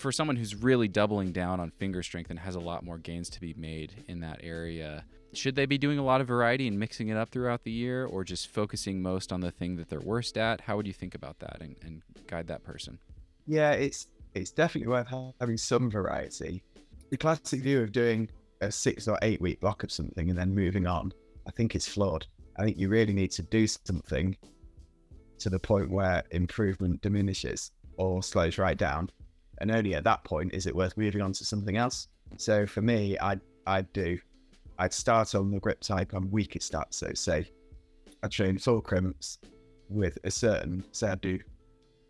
for someone who's really doubling down on finger strength and has a lot more gains to be made in that area, should they be doing a lot of variety and mixing it up throughout the year, or just focusing most on the thing that they're worst at? How would you think about that and guide that person? Yeah, it's definitely worth having some variety. The classic view of doing a 6 or 8 week block of something and then moving on, I think is flawed. I think you really need to do something to the point where improvement diminishes or slows right down. And only at that point is it worth moving on to something else. So for me, I'd start on the grip type I'm weakest at. So say I train full crimps with a certain,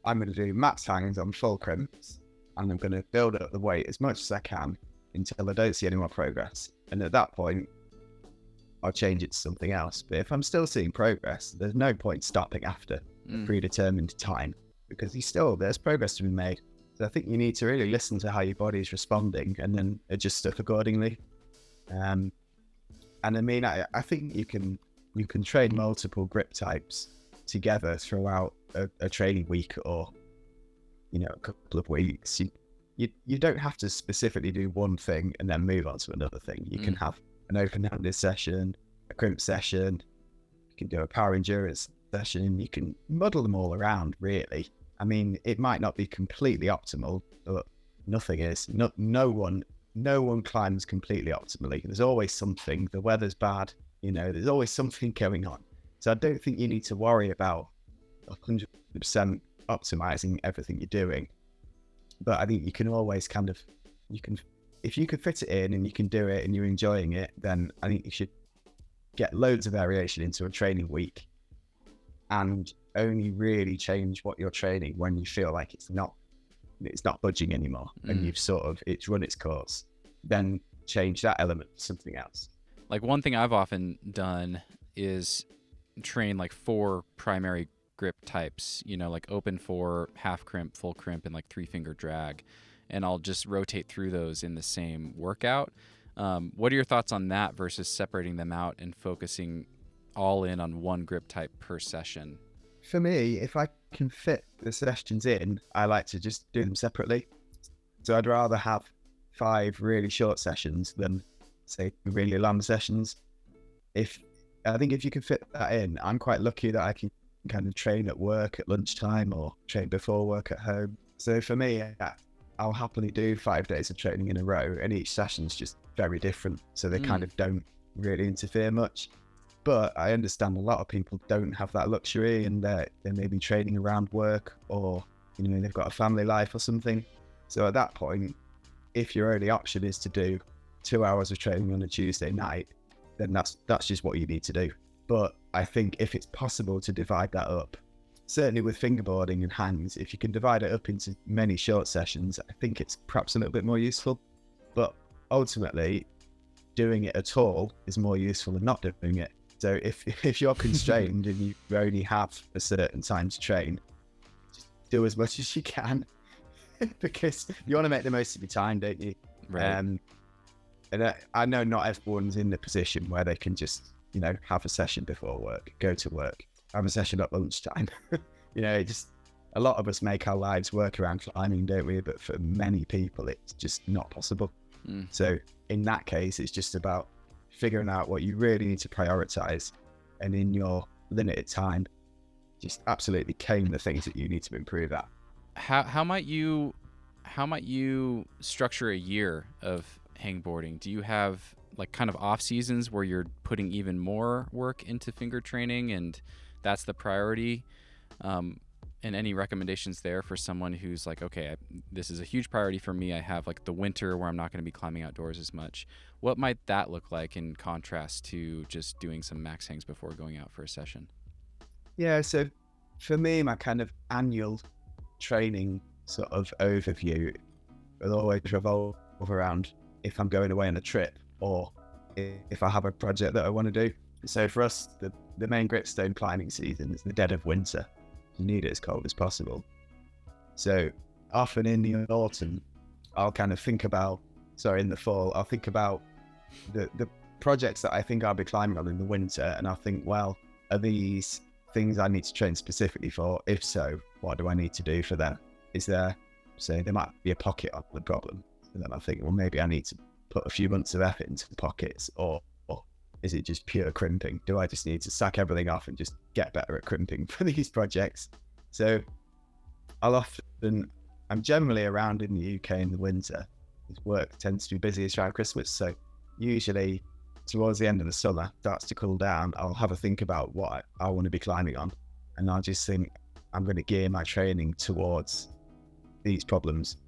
I'm going to do max hangs on full crimps, and I'm going to build up the weight as much as I can until I don't see any more progress. And at that point, I'll change it to something else. But if I'm still seeing progress, there's no point stopping after a predetermined time, because there's progress to be made. So I think you need to really listen to how your body is responding and then adjust stuff accordingly. And I mean, I think you can train multiple grip types together throughout a training week or, a couple of weeks. You don't have to specifically do one thing and then move on to another thing. You can have an open-handed session, a crimp session, you can do a power endurance session, you can muddle them all around, really. I mean, it might not be completely optimal, but nothing is. No one climbs completely optimally. There's always something. The weather's bad, there's always something going on. So I don't think you need to worry about 100% optimizing everything you're doing. But I think you can always if you can fit it in and you can do it and you're enjoying it, then I think you should get loads of variation into a training week and only really change what you're training when you feel like it's not budging anymore and it's run its course. Then change that element to something else. Like, one thing I've often done is train like 4 primary grip types, like open 4, half crimp, full crimp, and like 3-finger drag. And I'll just rotate through those in the same workout. What are your thoughts on that versus separating them out and focusing all in on one grip type per session? For me, if I can fit the sessions in, I like to just do them separately. So I'd rather have 5 really short sessions than, say, really long sessions. I think if you can fit that in, I'm quite lucky that I can kind of train at work at lunchtime or train before work at home. So for me, I'll happily do 5 days of training in a row, and each session's just very different. So they kind of don't really interfere much. But I understand a lot of people don't have that luxury, and they may be training around work, or they've got a family life or something. So at that point, if your only option is to do 2 hours of training on a Tuesday night, then that's just what you need to do. But I think if it's possible to divide that up, certainly with fingerboarding and hangs, if you can divide it up into many short sessions, I think it's perhaps a little bit more useful. But ultimately, doing it at all is more useful than not doing it. So if you're constrained and you only have a certain time to train, just do as much as you can, because you want to make the most of your time, don't you? Right. And I know not everyone's in the position where they can just, have a session before work, go to work, have a session at lunchtime. A lot of us make our lives work around climbing, don't we? But for many people, it's just not possible. So in that case, it's just about figuring out what you really need to prioritize, and in your limited time, just absolutely cane the things that you need to improve at. How might you structure a year of hangboarding? Do you have like kind of off seasons where you're putting even more work into finger training and that's the priority? And any recommendations there for someone who's like, okay, this is a huge priority for me. I have like the winter where I'm not going to be climbing outdoors as much. What might that look like in contrast to just doing some max hangs before going out for a session? Yeah, so for me, my kind of annual training sort of overview will always revolve around if I'm going away on a trip or if I have a project that I want to do. So for us, the main gripstone climbing season is the dead of winter. You need it as cold as possible. So often in the autumn, I'll kind of in the fall, I'll think about the projects that I think I'll be climbing on in the winter, and I'll think, well, are these things I need to train specifically for? If so, what do I need to do for them? Is there So there might be a pocket on the problem. And then I think, well, maybe I need to put a few months of effort into the pockets, or is it just pure crimping? Do I just need to sack everything off and just get better at crimping for these projects? So I'm generally around in the UK in the winter. Work tends to be busiest around Christmas. So usually towards the end of the summer, starts to cool down, I'll have a think about what I want to be climbing on. And I'll just think, I'm going to gear my training towards these problems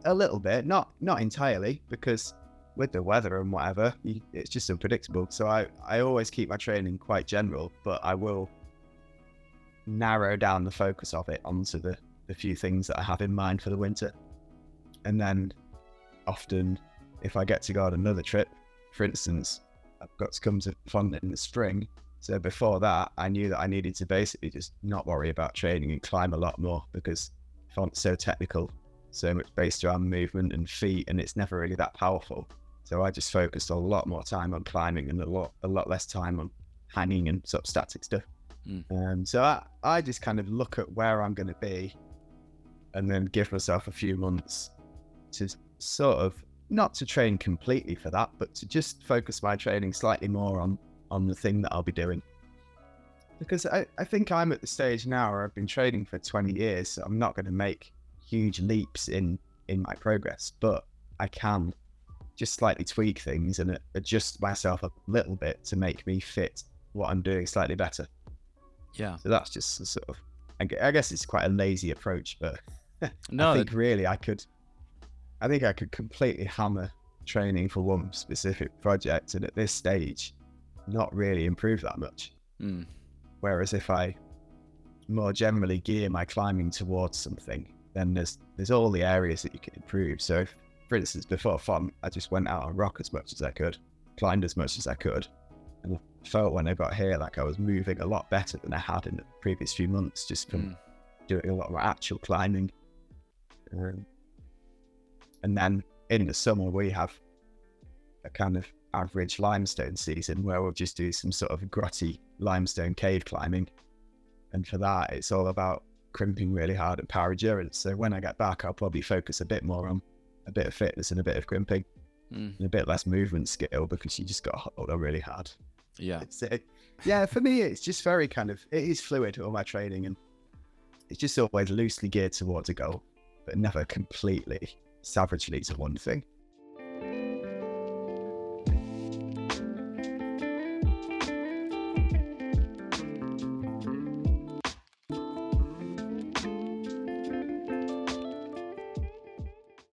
a little bit, not entirely, because with the weather and whatever, it's just unpredictable. So I always keep my training quite general, but I will narrow down the focus of it onto the few things that I have in mind for the winter. And then often, if I get to go on another trip, for instance, I've got to come to Font in the spring. So before that, I knew that I needed to basically just not worry about training and climb a lot more, because Font's so technical, so much based around movement and feet, and it's never really that powerful. So I just focused a lot more time on climbing and a lot less time on hanging and sort of static stuff. So I just kind of look at where I'm going to be, and then give myself a few months to sort of, not to train completely for that, but to just focus my training slightly more on the thing that I'll be doing. Because I think I'm at the stage now where I've been training for 20 years, so I'm not going to make huge leaps in my progress, but I can just slightly tweak things and adjust myself a little bit to make me fit what I'm doing slightly better. Yeah. So that's just a sort of, I guess it's quite a lazy approach, but no, I think really I could completely hammer training for one specific project, and at this stage not really improve that much. Whereas if I more generally gear my climbing towards something, then there's all the areas that you can improve. So if, for instance, before Font, I just went out on rock as much as I could, climbed as much as I could, and I felt when I got here like I was moving a lot better than I had in the previous few months, just from doing a lot more actual climbing. And then in the summer we have a kind of average limestone season where we'll just do some sort of grotty limestone cave climbing, and for that it's all about crimping really hard and power endurance. So when I get back, I'll probably focus a bit more on a bit of fitness and a bit of crimping, and a bit less movement skill, because you just got to hold on really hard. Yeah, for me it's just very kind of, it is fluid, all my training, and it's just always loosely geared towards a goal, but never completely savagely to one thing.